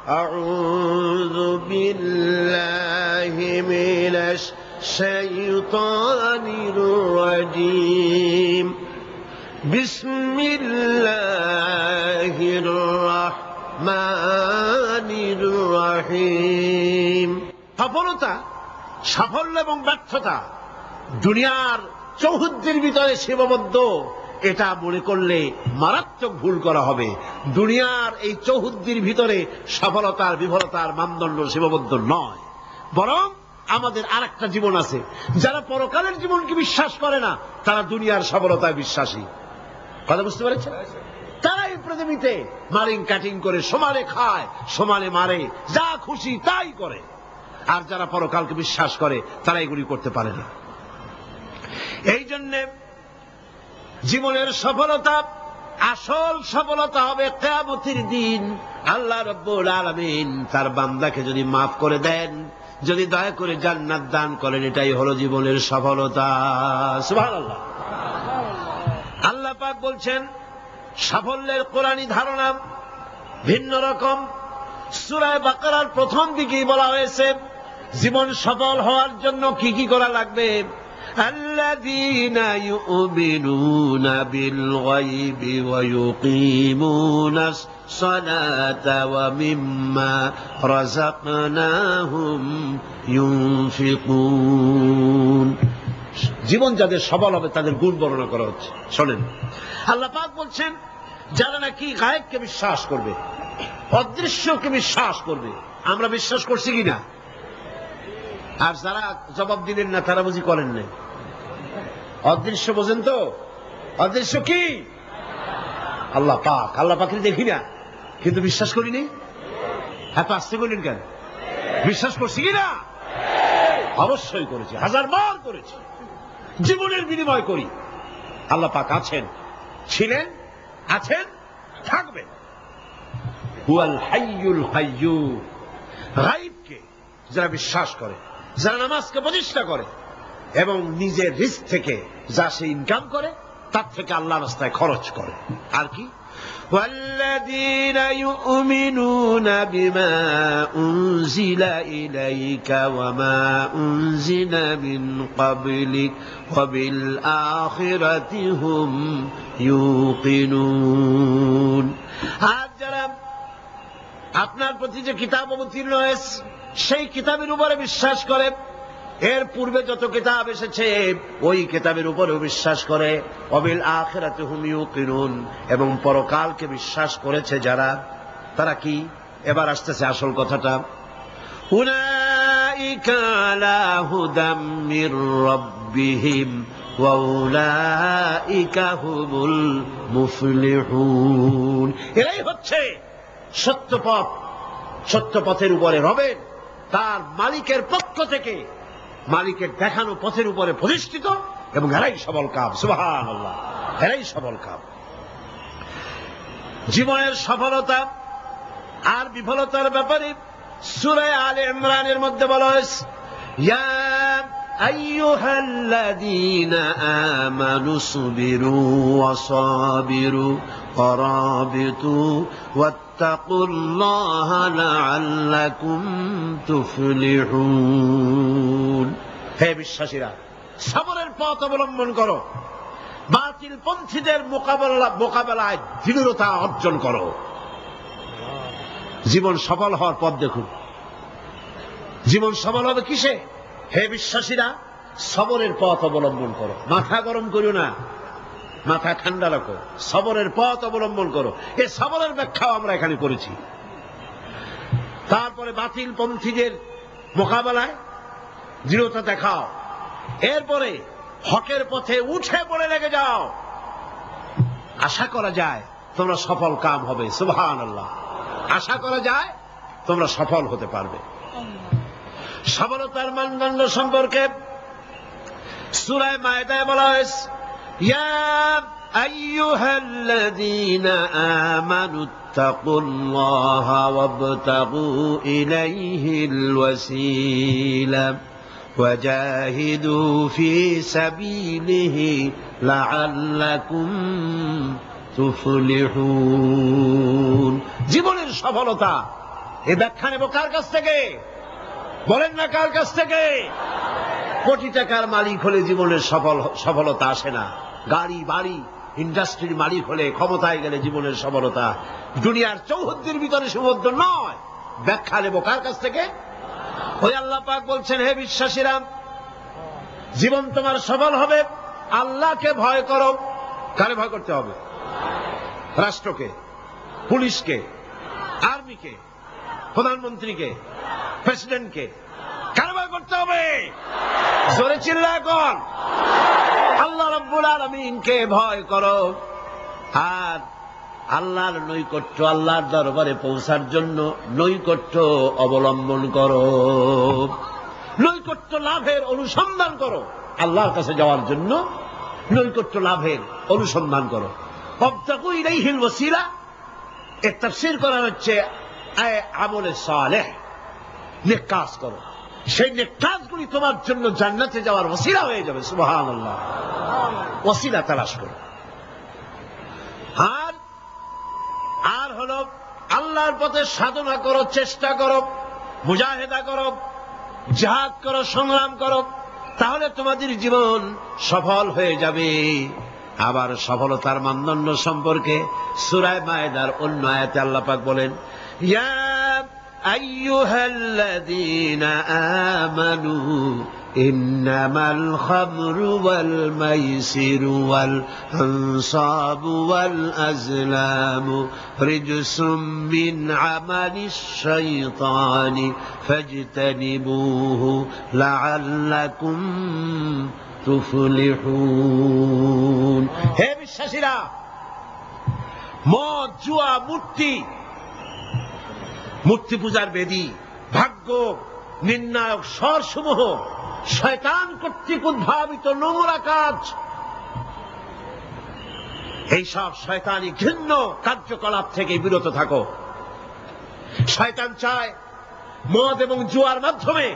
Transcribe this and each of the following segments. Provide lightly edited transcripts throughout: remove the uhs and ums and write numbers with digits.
আউযু বিল্লাহি মিনাশ শাইতানির রাজীম বিসমিল্লাহির রাহমানির রহিম। সফলতা, সাফল্য এবং ব্যর্থতা দুনিয়ার চৌহদ্দির ভিতরে সীমাবদ্ধ, এটা মনে করলে মারাত্মক ভুল করা হবে। দুনিয়ার এই চৌহদ্দির ভিতরে সফলতার বিফলতার মানদণ্ড সীমাবদ্ধ নয়, বরং আমাদের আরেকটা জীবন আছে। যারা পরকালের জীবনকে বিশ্বাস করে না, তারা দুনিয়ার সফলতায় বিশ্বাসী। কথা বুঝতে পেরেছেন? তারা এই পৃথিবীতে মারিং কাটিং করে সমানে খায়, সমানে মারে, যা খুশি তাই করে। আর যারা পরকালকে বিশ্বাস করে তারা এগুলি করতে পারে না। এই জন্যে জীবনের সফলতা, আসল সফলতা হবে কিয়ামতের দিন। আল্লাহ রাব্বুল আলামিন তার বান্দাকে যদি মাফ করে দেন, যদি দয়া করে জান্নাত দান করেন, এটাই হলো জীবনের সফলতা। সুবহানাল্লাহ। আল্লাহ পাক বলছেন সাফল্যের কোরআনী ধারণা ভিন্ন রকম। সূরা বাকারার প্রথম দিকেই বলা হয়েছে জীবন সফল হওয়ার জন্য কি কি করা লাগবে। আল্লাযীনা ইউমিনুনা বিল গায়বি ওয়া ইউকিমুনাস সালাতা ওয়া মিম্মা রাযাকনাহুম ইউনফিকুন। জীবন যাদের সফল হবে তাদের গুণ বর্ণনা করা হচ্ছে। শোনেন, আল্লাহ পাক বলছেন যারা নাকি গায়েবকে বিশ্বাস করবে, অদৃশ্যকে বিশ্বাস করবে। আমরা বিশ্বাস করছি কিনা? আর যারা জবাব দিলেন না তারা বুঝি করেন নাই। অদৃশ্য বোঝেন তো? অদৃশ্য কি? আল্লাহ পাক। আল্লাহ পাকের দেখি না কিন্তু বিশ্বাস করি নি। এত আসতে বললেন কেন? বিশ্বাস করছি কিনা? অবশ্যই করেছি, হাজার বার করেছি, জীবনের বিনিময় করি। আল্লাহ পাক আছেন, ছিলেন, আছেন, থাকবেন। হুয়াল হাইয়ুল কাইয়্যুম। গায়বকে যারা বিশ্বাস করে, যারা নামাজকে প্রতিষ্ঠা করে এবং নিজের রিস্ক থেকে যা সে ইনকাম করে তার থেকে আল্লাহর রাস্তায় খরচ করে। আর কি? والذين يؤمنون بما أنزل إليك وما أنزل من قبلك وبالآخرة هم يوقنون। আর যারা আপনার প্রতি যে কিতাব অবতীর্ণ হয়েছে সেই কিতাবের উপরে বিশ্বাস করে, এর পূর্বে যত কিতাব এসেছে ওই কিতাবের উপরেও বিশ্বাস করে। ওয়াবিল আখিরাতি হুম ইউকিনুন। এবং পরকালকে বিশ্বাস করেছে যারা, তারা কি? এবার আসতেছে আসল কথাটা। উলাইকা আলা হুদাম মির রাব্বিহিম ওয়া উলাইকা হুমুল মুফলিহুন। এরাই হচ্ছে সত্য পথ, সত্য পথের উপরে রবেন তার মালিকের পক্ষ থেকে, মালিকের দেখানো পথের উপরে প্রতিষ্ঠিত, এবং এরাই সফল কাম। সুবহানাল্লাহ। এরাই সফল কাম। জীবনের সফলতা আর বিফলতার ব্যাপারে সূরা আলে ইমরানের মধ্যে বলা হয়েছে, ইয়া আইয়ুহাল্লাযীনা আমানু সুবিরু ওয়া সাবিরু ওয়া রাবিতু ওয়াত্তাকুল্লাহা লাআল্লাকুম তুফলিহুন। হে বিশ্বাসীরা, সবরের পথ অবলম্বন করো, বাতিল পন্থীদের মোকাবেলায় দৃঢ়তা অর্জন করো। জীবন সফল হওয়ার পথ দেখুন। জীবন সফল হবে কিসে? হে বিশ্বাসীরা, সবরের পথ অবলম্বন করো। মাথা গরম করো না, মাথা ঠান্ডা রাখো, সবরের পথ অবলম্বন করো। এই সবরের ব্যাখ্যাও আমরা এখানে করেছি। তারপরে বাতিল পন্থীদের মোকাবেলায় দৃঢ়তা দেখাও, এরপরে হকের পথে উঠে পড়ে লেগে যাও। আশা করা যায় তোমরা সফল কাম হবে। সুবহানাল্লাহ। আশা করা যায় তোমরা সফল হতে পারবে। সফলতার মানদণ্ড সম্পর্কে সূরা মায়েদায় বলা হয়েছে, ইয়া আইয়ুহাল্লাযীনা আমানুত্তাকুল্লাহা ওয়াবতাগু ইলাইহিল ওয়াসিলা ওয়াজাহিদু ফি সাবিলিহি লাআল্লাকুম তুফলিহুন। জীবনের সফলতা এই ব্যাখ্যা নেব কার কাছ থেকে? বলেন না কার কাছ থেকে? কোটি টাকার মালিক হলে জীবনের সফলতা আসে না। গাড়ি বাড়ি ইন্ডাস্ট্রির মালিক হলে, ক্ষমতায় গেলে জীবনের সফলতা দুনিয়ার চৌহদ্দির ভিতরে সীমাবদ্ধ নয়। ব্যাখ্যা নেব কার কাছ থেকে? ওই আল্লাহ পাক বলছেন, হে বিশ্বাসীরা, জীবন তোমার সফল হবে আল্লাহকে ভয় করো। কারে ভয় করতে হবে? রাষ্ট্রকে, পুলিশকে, আর্মিকে, প্রধানমন্ত্রীকে, প্রেসিডেন্টকে? কারে ভয় করতে হবে? জোরে চিল্লা এখন। আল্লাহ রাব্বুল আলামিনকে ভয় করো। আর আল্লাহর নৈকট্য, আল্লাহর দরবারে পৌঁছার জন্য নৈকট্য অবলম্বন করো, নৈকট্য লাভের অনুসন্ধান করো। আল্লাহর কাছে যাওয়ার জন্য নৈকট্য লাভের অনুসন্ধান করো। ওয়াবতাগু ইলাইহিল ওয়াসিলা, এর তাফসীর করা হচ্ছে আমলে সালেহ, নেক কাজ করো। সেই নেক কাজগুলি তোমার জন্য জান্নাতে যাওয়ার ওসিলা হয়ে যাবে। সুবহানাল্লাহ। ওসিলা তালাশ করো। আর হলো আল্লাহর পথে সাধনা করো, চেষ্টা করো, মুজাহিদা করো, জিহাদ করো, সংগ্রাম করো, তাহলে তোমাদের জীবন সফল হয়ে যাবে। আবার সফলতার মানদণ্ড সম্পর্কে সূরা মায়েদার অন্য আয়াতে আল্লাহ পাক বলেন, ইয়া আইয়ুহাল্লাযীনা আমানু ইন্নামাল খামরু ওয়াল মাইসিরু ওয়াল আনসাবু ওয়াল আজলামু রিজসুম মিন আমালিশ শাইতানি ফাজতানিবুহু লাআল্লাকুম তুফলিহুন। হে বিশ্বাসীরা, মদ, জুয়া, মূর্তি পূজার বেদী, ভাগ্য নির্ণায়ক স্বরসমূহ শয়তান কর্তৃক উদ্ভাবিত নোংরা কাজ। এইসব শয়তানি ঘৃণ্য কার্যকলাপ থেকে বিরত থাকো। শয়তান চায় মদ এবং জুয়ার মাধ্যমে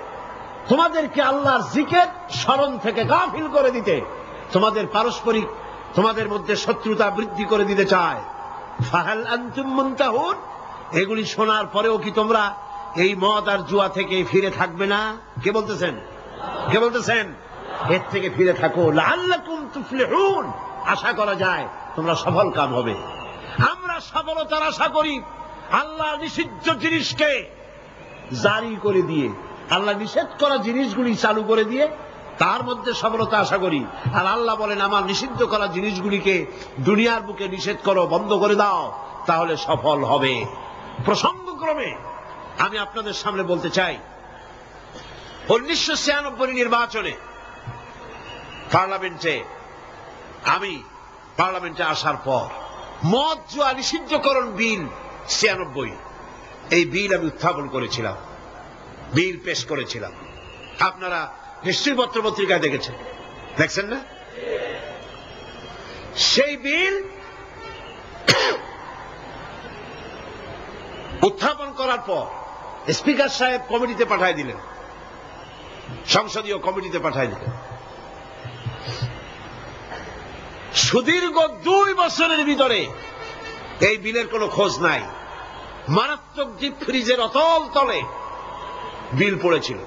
তোমাদেরকে আল্লাহর জিকির স্মরণ থেকে গাফিল করে দিতে, তোমাদের পারস্পরিক, তোমাদের মধ্যে শত্রুতা বৃদ্ধি করে দিতে চায়। ফাহাল আনতুম মুনতাহুন, এগুলি শোনার পরেও কি তোমরা এই মদ আর জুয়া থেকে ফিরে থাকবে না? কে বলতেছেন? কে বলতেছেন? এর থেকে ফিরে থাকো। লাআল্লাকুম তুফলিহুন, আশা করা যায় তোমরা সফল কাম হবে। আমরা সফলতার আশা করি আল্লাহ নিষিদ্ধ জিনিসকে জারি করে দিয়ে, আল্লাহ নিষেধ করা জিনিসগুলি চালু করে দিয়ে তার মধ্যে সফলতা আশা করি। আর আল্লাহ বলেন, আমার নিষিদ্ধ করা জিনিসগুলিকে দুনিয়ার বুকে নিষেধ করো, বন্ধ করে দাও, তাহলে সফল হবে। প্রসঙ্গক্রমে আমি আপনাদের সামনে বলতে চাই, 1996 নির্বাচনে পার্লামেন্টে আসার পর মদ জুয়া নিষিদ্ধকরণ বিল 96, এই বিল আমি উত্থাপন করেছিলাম, বিল পেশ করেছিলাম। আপনারা নিশ্চয়ই পত্র পত্রিকায় দেখছেন না? সেই বিল উত্থাপন করার পর স্পিকার সাহেব কমিটিতে পাঠিয়ে দিলেন, সংসদীয় কমিটিতে পাঠিয়ে দিলেন। সুদীর্ঘ 2 বছরের ভিতরে এই বিলের কোনো খোঁজ নাই। মারাত্মক ডিপ ফ্রিজের অতল তলে বিল পড়েছিল।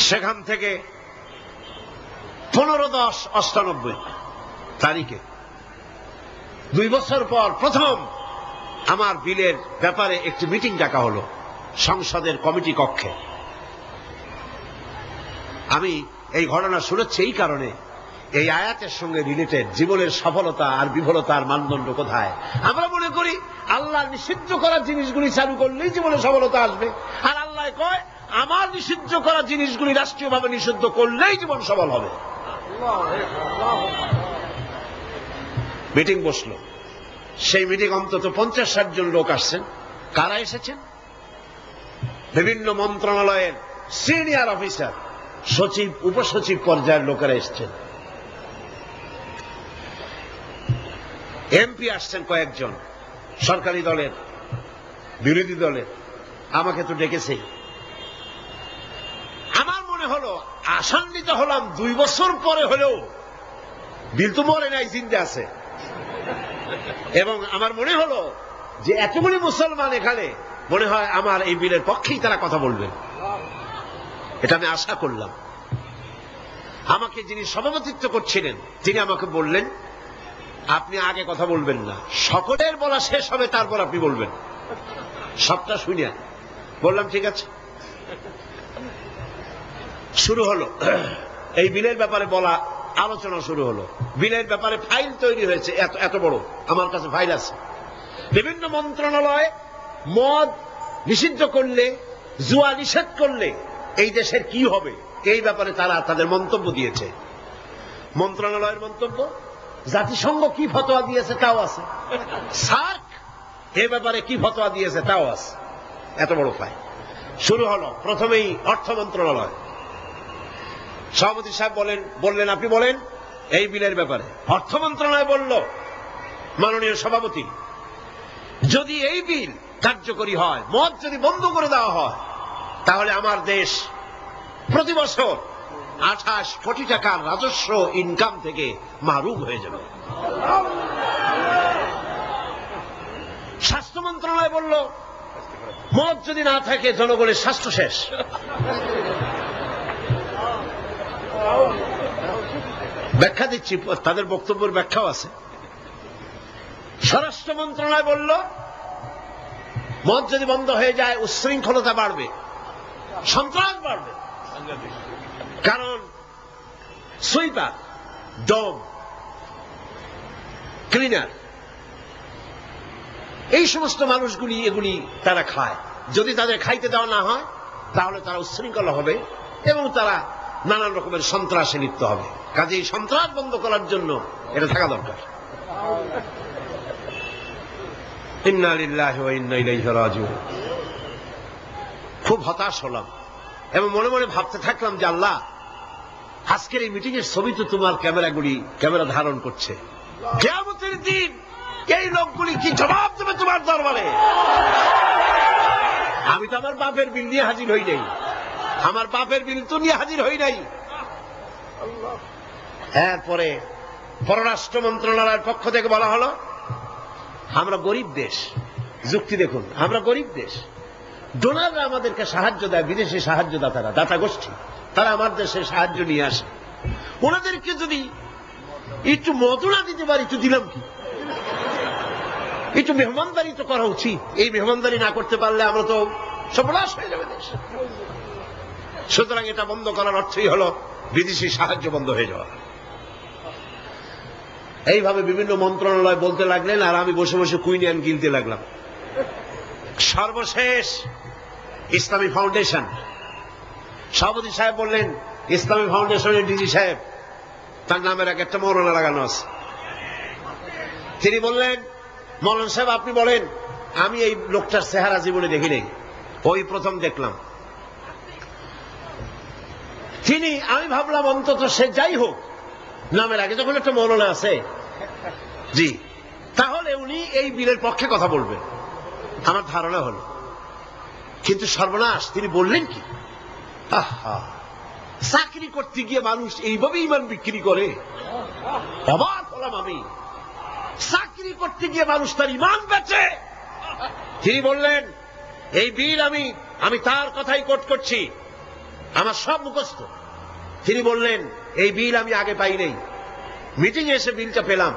সেখান থেকে 15/10/98 তারিখে 2 বছর পর প্রথম আমার বিলের ব্যাপারে একটি মিটিং ডাকা হলো সংসদের কমিটি কক্ষে। আমি এই ঘটনা শুনেছি এই কারণে, এই আয়াতের সঙ্গে রিলেটেড জীবনের সফলতা আর বিফলতার মানদণ্ড কোথায়। আমরা মনে করি আল্লাহ নিষিদ্ধ করা জিনিসগুলি চালু করলেই জীবনে সফলতা আসবে, আর আল্লাহ কয় আমার নিষিদ্ধ করা জিনিসগুলি রাষ্ট্রীয়ভাবে নিষিদ্ধ করলেই জীবন সফল হবে। মিটিং বসলো, সেই মিটিং অন্তত 50-60 জন লোক আসছেন। কারা এসেছেন? বিভিন্ন মন্ত্রণালয়ের সিনিয়র অফিসার, সচিব, উপসচিব পর্যায়ের লোকেরা এসছেন। এমপি আসছেন কয়েকজন, সরকারি দলের, বিরোধী দলের। আমাকে তো ডেকেছে। আমার মনে হলো, আশান্বিত হলাম, 2 বছর পরে হলেও বিল তো মরে নাই, জিন্দা আছে। এবং আমার মনে হলো যে এতগুলি মুসলমান এখানে, মনে হয় আমার এই বিলের পক্ষেই তারা কথা বলবেন, এটা আমি আশা করলাম। আমাকে যিনি সভাপতিত্ব করছিলেন তিনি আমাকে বললেন, আপনি আগে কথা বলবেন না, সকলের বলা শেষ হবে তারপর আপনি বলবেন, সবটা শুনিয়া। বললাম ঠিক আছে। শুরু হলো এই বিলের ব্যাপারে বলা, আলোচনা শুরু হলো। বিলের ব্যাপারে ফাইল তৈরি হয়েছে, এত এত বড়, আমার কাছে ফাইল আছে। বিভিন্ন মন্ত্রণালয় মদ নিষিদ্ধ করলে, জুয়া নিষেধ করলে এই দেশের কি হবে এই ব্যাপারে তারা তাদের মন্তব্য দিয়েছে। মন্ত্রণালয়ের মন্তব্য, জাতিসংঘ কি ফতোয়া দিয়েছে তাও আছে, সার্ক এ ব্যাপারে কি ফতোয়া দিয়েছে তাও আছে। এত বড় ফাইল। শুরু হলো প্রথমেই অর্থ মন্ত্রণালয়। সভাপতি সাহেব বললেন আপনি বলেন এই বিলের ব্যাপারে। অর্থ মন্ত্রণালয় বলল, মাননীয় সভাপতি, যদি এই বিল কার্যকরী হয়, মদ যদি বন্ধ করে দেওয়া হয়, তাহলে আমার দেশ প্রতি বছর 28 কোটি টাকার রাজস্ব ইনকাম থেকে মাহরুম হয়ে যাবে। স্বাস্থ্য মন্ত্রণালয় বলল, মদ যদি না থাকে জনগণের স্বাস্থ্য শেষ। ব্যাখ্যা দিচ্ছি, তাদের বক্তব্যের ব্যাখ্যাও আছে। স্বরাষ্ট্র মন্ত্রণালয় বলল, মদ যদি বন্ধ হয়ে যায় উচ্ছৃঙ্খলতা বাড়বে, সন্ত্রাস বাড়বে, কারণ সুইপার, ডম, ক্লিনার, এই সমস্ত মানুষগুলি এগুলি তারা খায়। যদি তাদের খাইতে দেওয়া না হয় তাহলে তারা উচ্ছৃঙ্খল হবে এবং তারা নানান রকমের সন্ত্রাসে লিপ্ত হবে। কাজেই সন্ত্রাস বন্ধ করার জন্য এটা থাকা দরকার। ইন্না লিল্লাহি ওয়া ইন্না ইলাইহি রাজিউন। খুব হতাশ হলাম এবং মনে মনে ভাবতে থাকলাম যে আল্লাহ, আজকের এই মিটিং এর ছবি তো তোমার ক্যামেরা ধারণ করছে। কিয়ামতের দিন এই লোকগুলি কি জবাব দেবে তোমার দরবারে? আমি তো আমার বাপের বিল নিয়ে হাজির হই নাই, আমার বাপের বিল তো নিয়ে হাজির হই নাই। এরপরে পররাষ্ট্র মন্ত্রণালয়ের পক্ষ থেকে বলা হলো, আমরা গরিব দেশ। যুক্তি দেখুন, আমরা গরিব দেশ, ডোনাররা আমাদেরকে সাহায্য দেয়, বিদেশি সাহায্যদাতারা, দাতা গোষ্ঠী, তারা আমার দেশে সাহায্য নিয়ে আসে। ওনাদেরকে যদি একটু মদুনা দিতে পারি তো দিলাম কি, একটু মেহমানদারি তো করা উচিত। এই মেহমানদারি না করতে পারলে আমরা তো সর্বনাশ হয়ে যাবে দেশ। সুতরাং এটা বন্ধ করার অর্থই হলো বিদেশি সাহায্য বন্ধ হয়ে যাওয়া। এইভাবে বিভিন্ন মন্ত্রণালয় বলতে লাগলেন আর আমি বসে বসে কুইনিয়ান গিলতে লাগলাম। সর্বশেষ ইসলামী ফাউন্ডেশন, সভাপতি সাহেব বললেন, ইসলামী ফাউন্ডেশনের ডিজি সাহেব, তার নামের এক একটা মৌলানা লাগানো আছে। তিনি বললেন, মৌলানা সাহেব আপনি বলেন। আমি এই লোকটার চেহারা জীবনে দেখি নাই, ওই প্রথম দেখলাম। আমি ভাবলাম অন্তত সে যাই হোক, নামের আগে যখন একটা মৌলানা আছে, জি, তাহলে উনি এই বিলের পক্ষে কথা বলবেন, আমার ধারণা হলো। কিন্তু সর্বনাশ, তিনি বললেন কি, চাকরি করতে গিয়ে মানুষ এইভাবে ইমান বিক্রি করে? অবাক হলাম আমি। চাকরি করতে গিয়ে মানুষ তার ইমান বেচে। তিনি বললেন, এই বিল আমি তার কথাই কোট করছি, আমার সব মুখস্থ। তিনি বললেন, এই বিল আমি আগে পাই নাই, মিটিং এ এসে বিলটা পেলাম।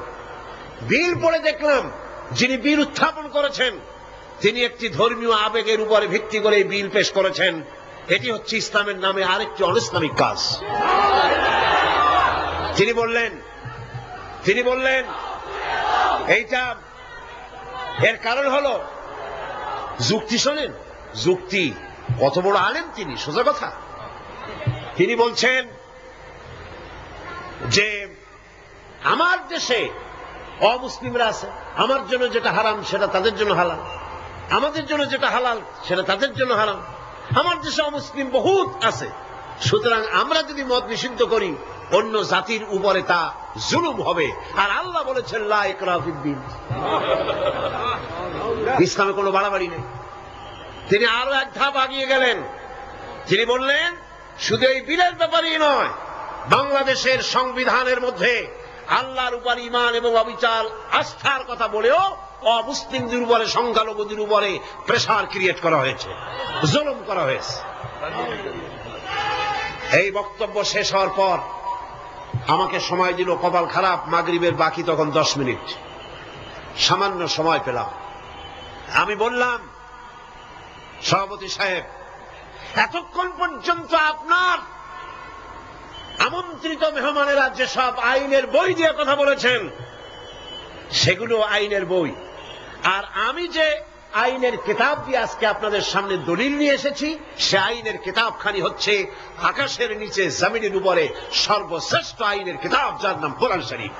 বিল পড়ে দেখলাম যিনি বিল উত্থাপন করেছেন তিনি একটি ধর্মীয় আবেগের উপরে ভিত্তি করে এই বিল পেশ করেছেন। এটি হচ্ছে ইসলামের নামে আরেকটি অনিসলামিক কাজ। তিনি বললেন এইটা, এর কারণ হলো যুক্তি। শোনেন, যুক্তি, কত বড় আলেম তিনি, সোজা কথা। তিনি বলছেন যে আমার দেশে অমুসলিমরা আছে, আমার জন্য যেটা হারাম সেটা তাদের জন্য হালাল, আমাদের জন্য যেটা হালাল সেটা তাদের জন্য হারাম। আমার দেশে অমুসলিম বহুত আছে, সুতরাং আমরা যদি মদ নিষিদ্ধ করি অন্য জাতির উপরে তা জুলুম হবে। আর আল্লাহ বলেছেন লা ইকরাহা ফিদ্দীন, ইসলামে কোনো বাড়াবাড়ি নেই। তিনি আরো এক ধাপ আগিয়ে গেলেন। তিনি বললেন, শুধু এই বিলের ব্যাপারেই নয়, বাংলাদেশের সংবিধানের মধ্যে আল্লাহর উপর ঈমান এবং অবিচল আস্থার কথা বলেও অমুসলিমদের উপরে, সংখ্যালঘুদের উপরে প্রেসার ক্রিয়েট করা হয়েছে, জুলুম করা হয়েছে। এই বক্তব্য শেষ হওয়ার পর আমাকে সময় দিল, কপাল খারাপ, মাগরিবের বাকি তখন 10 মিনিট, সামান্য সময় পেলাম। আমি বললাম, সভাপতি সাহেব, এতক্ষণ পর্যন্ত আপনার আমন্ত্রিত মেহমানেরা যেসব আইনের বই দিয়ে কথা বলেছেন সেগুলো আইনের বই, আর আমি যে আইনের কিতাব দিয়ে আজকে আপনাদের সামনে দলিল নিয়ে এসেছি সে আইনের কিতাবখানি হচ্ছে আকাশের নিচে জমিনের উপরে সর্বশ্রেষ্ঠ আইনের কিতাব, যার নাম কোরআন শরীফ।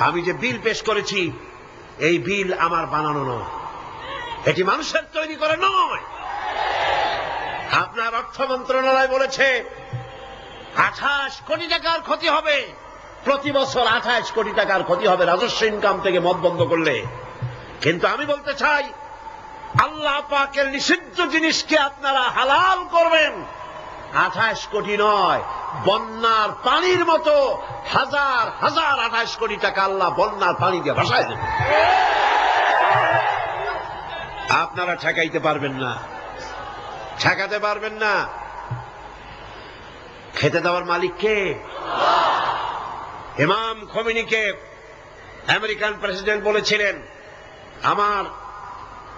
আমি যে বিল পেশ করেছি এই বিল আমার বানানো নয়, এটি মানুষের তৈরি করে নয়। আপনার অর্থ মন্ত্রণালয় বলেছে 28 কোটি টাকার ক্ষতি হবে, প্রতি বছর 28 কোটি টাকার ক্ষতি হবে রাজস্ব ইনকাম থেকে মদ বন্ধ করলে। কিন্তু আমি বলতে চাই, আল্লাহ পাকের নিষিদ্ধ জিনিসকে আপনারা হালাল করবেন, 28 কোটি নয়, বন্যার পানির মতো হাজার হাজার 28 কোটি টাকা আল্লাহ বন্যার পানি দিয়ে ভাসায় দেবেন। আপনারা ঠেকাইতে পারবেন না, ঠেকাতে পারবেন না। খেতে দেওয়ার মালিক কে? ইমাম খোমেনিকে আমেরিকান প্রেসিডেন্ট বলেছিলেন, আমার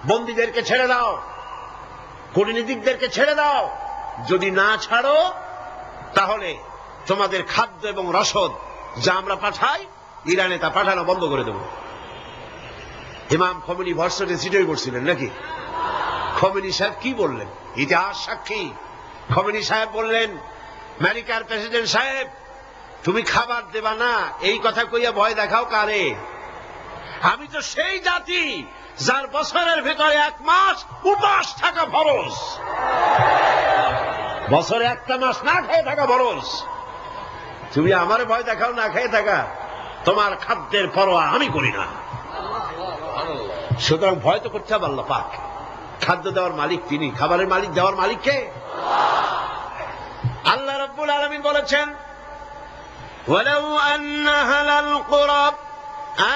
বন্দীদেরকে ছেড়ে দাও, কূটনীতিকদেরকে ছেড়ে দাও, যদি না ছাড়ো তাহলে তোমাদের খাদ্য এবং রসদ যা আমরা পাঠাই ইরানে তা পাঠানো বন্ধ করে দেব। ইমাম খোমেনি ভর্সনে সিটই করছিলেন নাকি? খোমেনি সাহেব কি বললেন? ইতিহাস সাক্ষী। খোমেনি সাহেব বললেন, আমেরিকার প্রেসিডেন্ট সাহেব, তুমি খাবার দেবা না এই কথা কইয়া ভয় দেখাও কারে? আমি তো সেই জাতি যার বছরের ভেতরে 1 মাস উপাস থাকা ফরজ, বছরে 1টা মাস না খেয়ে থাকা ফরজ। তুমি আমার ভয় দেখাও না খেয়ে থাকা, তোমার খাদ্যের পরোয়া আমি করি না। সুতরাং ভয় তো করতে হবে আল্লাহ পাক। খাদ্য দেওয়ার মালিক তিনি, খাবারের মালিক দেওয়ার মালিক কে? আল্লাহ রাব্বুল আলামিন বলেছেন, ওয়ালাউ আন্না আহলাল কুরা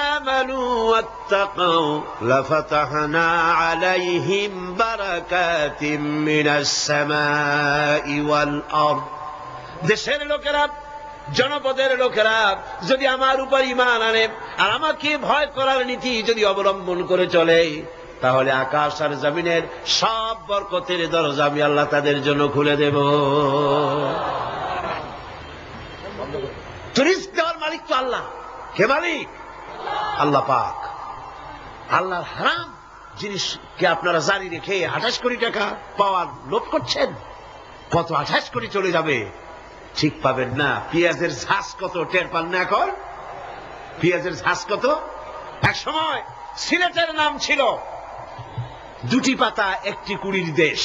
আমানু ওয়াত্তাকাউ লাফাতাহনা আলাইহিম বারাকাতিম মিনাস সামাই ওয়াল আরদ। দেশের লোকেরা, জনপদের লোকেরা যদি আমার উপর ঈমান আনে আর আমাকে ভয় করার নীতি যদি অবলম্বন করে চলে, তাহলে আকাশ আর জমিনের সব বরকতের দরজা আমি আল্লাহ তাদের জন্য খুলে দেব। রিজক দেওয়ার মালিক তো আল্লাহ। কে মালিক? আল্লাহ পাক। আল্লাহর হারাম জিনিসকে আপনারা জারি রেখে 28 কোটি টাকা পাওয়ার লোভ করছেন। কত 28 কোটি চলে যাবে? ঠিক পাবেন না। পেঁয়াজের ঝাঁজ কত টের পান না এখন? পেঁয়াজের ঝাঁজ কত? এক সময় সিলেটের নাম ছিল 2টি পাতা 1টি কুড়ির দেশ,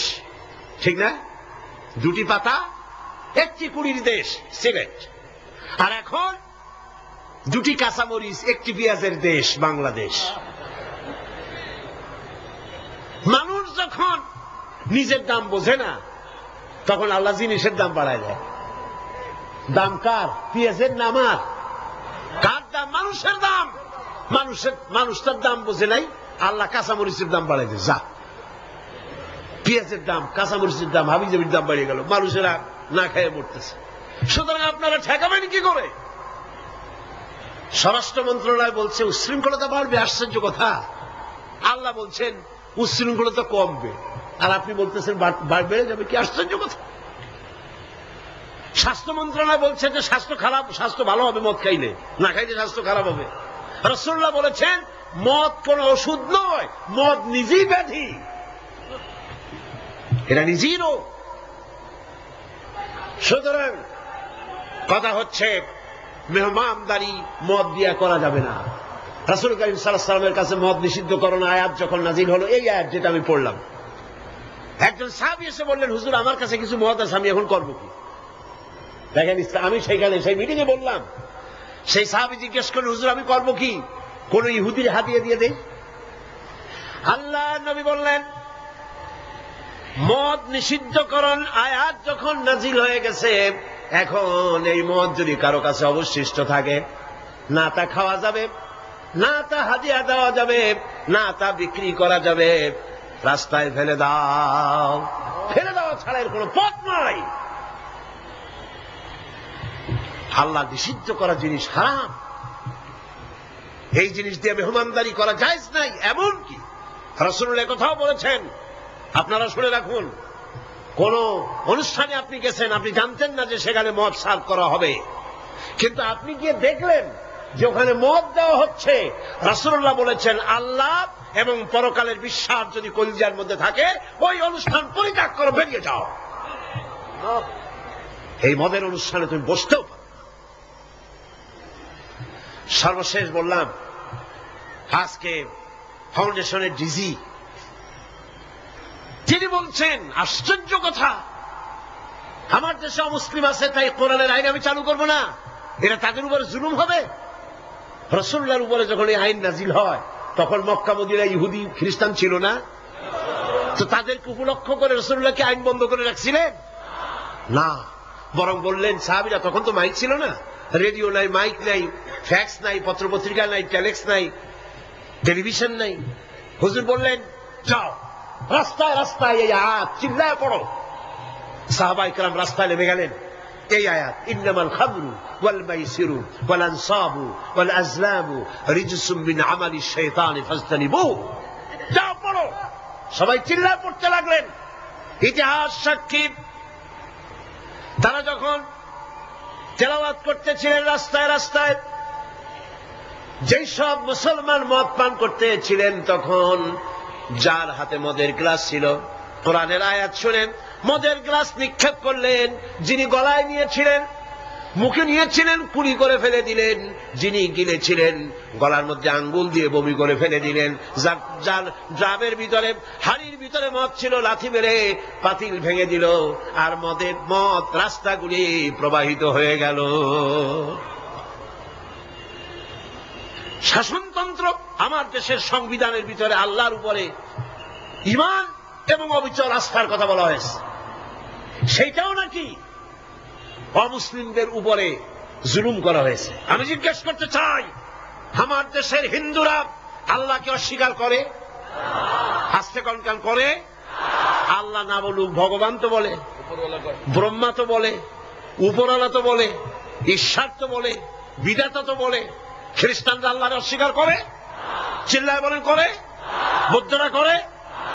ঠিক না? 2টি পাতা 1টি কুড়ির দেশ সিলেট। আর এখন 2টি কাঁচামরিচ 1টি পেঁয়াজের দেশ বাংলাদেশ। মানুষ যখন নিজের দাম বোঝে না তখন আল্লাহ জিনিসের দাম বাড়ায় দেয়। দাম কার? পেঁয়াজের নাম। আর কার দাম? মানুষের দাম। মানুষ তার দাম বোঝে নাই, আল্লাহ কাঁচামরিচের দাম বাড়াই দেয়। যা, পেঁয়াজের দাম, কাঁচামরিচের দাম, হাবিজাবির দাম বাড়িয়ে গেল, মানুষেরা না খেয়ে মরতেছে। সুতরাং আপনারা ঠেকাবেন কি করে? স্বরাষ্ট্র মন্ত্রণালয় বলছে উচ্ছৃঙ্খলতা বাড়বে। আশ্চর্য কথা। আল্লাহ বলছেন উচ্ছৃঙ্খলতা কমবে, আর আপনি বলতেছেন বেড়ে যাবে। কি আশ্চর্য কথা। স্বাস্থ্য মন্ত্রণালয় বলছে যে স্বাস্থ্য খারাপ, স্বাস্থ্য ভালো হবে মদ খাইলে, না খাইলে স্বাস্থ্য খারাপ হবে। রাসূলুল্লাহ বলেছেন মদ কোন ওষুধ নয়, মদ নিজেই ব্যাধি, এটা নিজেই রোগ। সুতরাং কথা হচ্ছে মেহমানদারি মদ দিয়া করা যাবে না। রাসূল কারীম সাল্লাল্লাহু আলাইহি ওয়াসাল্লামের কাছে মদ নিষিদ্ধকরণ আয়াত যখন নাযিল হলো, এই আয়াত যেটা আমি পড়লাম, একজন সাহাবী এসে বললেন, হুজুর আমার কাছে কিছু মদ আছে, আমি এখন করবো কি? দেখেন, আমি সেইখানে সেই মিটিং এ বললাম, সেই সাহাবী জিজ্ঞেস করলেন, হুজুর আমি করবো কি? কোন ইহুদির হাদিয়া দিয়ে দেই? আল্লাহ নবী বললেন, মদ নিষিদ্ধকরণ আয়াত যখন নাযিল হয়ে গেছে, এখন এই মদ যদি কারো কাছে অবশিষ্ট থাকে, না তা খাওয়া যাবে, না তা হাদিয়া দেওয়া যাবে, না তা বিক্রি করা যাবে, রাস্তায় ফেলে দাও। ফেলে দেওয়া ছাড়া এর কোনো পথ নাই। আল্লাহ নিষিদ্ধ করা জিনিস হারাম, এই জিনিস দিয়ে মেহমানদারি করা জায়েজ নাই। এমনকি রাসূলুল্লাহ কথাও বলেছেন, আপনারা শুনে রাখুন, কোন অনুষ্ঠানে আপনি গেছেন, আপনি জানতেন না যে সেখানে মদ সার্ভ করা হবে, কিন্তু আপনি গিয়ে দেখলেন যে ওখানে মদ দেওয়া হচ্ছে। রাসূলুল্লাহ বলেছেন, আল্লাহ এবং পরকালের বিশ্বাস যদি কলিজার মধ্যে থাকে, ওই অনুষ্ঠান পরিত্যাগ করে বেরিয়ে যাও। এই মদের অনুষ্ঠানে তুমি বসতেও পারো। সর্বশেষ বললাম, আজকে ফাউন্ডেশনের ডিজি তিনি বলছেন, আশ্চর্য কথা, আমার দেশে অমুসলিম আছে তাই কোরআনের আইন আমি চালু করব না, এটা তাদের উপরে জুলুম হবে। রাসূলুল্লাহর উপরে যখন এই আইন নাজিল হয়, তখন মক্কা মদিনায় ইহুদি খ্রিস্টান ছিল না, তো তাদেরকে উপলক্ষ করে রাসূলুল্লাহ কি আইন বন্ধ করে রাখছিলেন? না, বরং বললেন, সাহাবীরা তখন তো মাইক ছিল না, রেডিও নাই, মাইক নাই, ফ্যাক্স নাই, পত্রপত্রিকা নাই, টেলেক্স নাই, টেলিভিশন নাই। হুজুর বললেন, যাও রাস্তায় রাস্তায় এই আয়াত চিল্লায় পড়ো। সাহাবায়ে কেরাম রাস্তায় নেমে গেলেন। এই আয়াত, ইন্নামাল খামরু ওয়াল মাইসিরু ওয়াল আনসাবু ওয়াল আজলামু রিজসুম মিন আমালিশ শাইতানি ফাজতানিবু। যাও পড়ো। সবাই চিল্লায় পড়তে লাগলেন। ইতিহাস সাক্ষী, তারা যখন তেলাওয়াত করতেছিলেন রাস্তায় রাস্তায়, যেই সব মুসলমান মদ পান করতেছিলেন, তখন যার হাতে মদের গ্লাস ছিল, কোরআনের আয়াত শুনেন মদের গ্লাস নিক্ষেপ করলেন। যিনি গলায় নিয়েছিলেন, মুখে নিয়েছিলেন, কুড়ি করে ফেলে দিলেন। যিনি গিলেছিলেন, গলার মধ্যে আঙ্গুল দিয়ে বমি করে ফেলে দিলেন। যার ড্রামের ভিতরে, হাড়ির ভিতরে মদ ছিল, লাথি মেরে পাতিল ভেঙে দিল, আর মদ রাস্তাগুলি প্রবাহিত হয়ে গেল। শাসনতন্ত্র, আমার দেশের সংবিধানের ভিতরে আল্লাহর উপরে ঈমান এবং অবিচল আস্থার কথা বলা হয়েছে, সেইটাও নাকি অমুসলিমদের উপরে জুলুম করা হয়েছে। আমি জিজ্ঞেস করতে চাই, আমার দেশের হিন্দুরা আল্লাহকে অস্বীকার করে? হাসতে কনকান করে? আল্লাহ না বলুক, ভগবান তো বলে, ব্রহ্মা তো বলে, উপরওয়ালা তো বলে, ঈশ্বর তো বলে, বিধাতা তো বলে। খ্রিস্টানরা আল্লাহকে অস্বীকার করে? চিল্লায় বলেন করে? বৌদ্ধরা করে?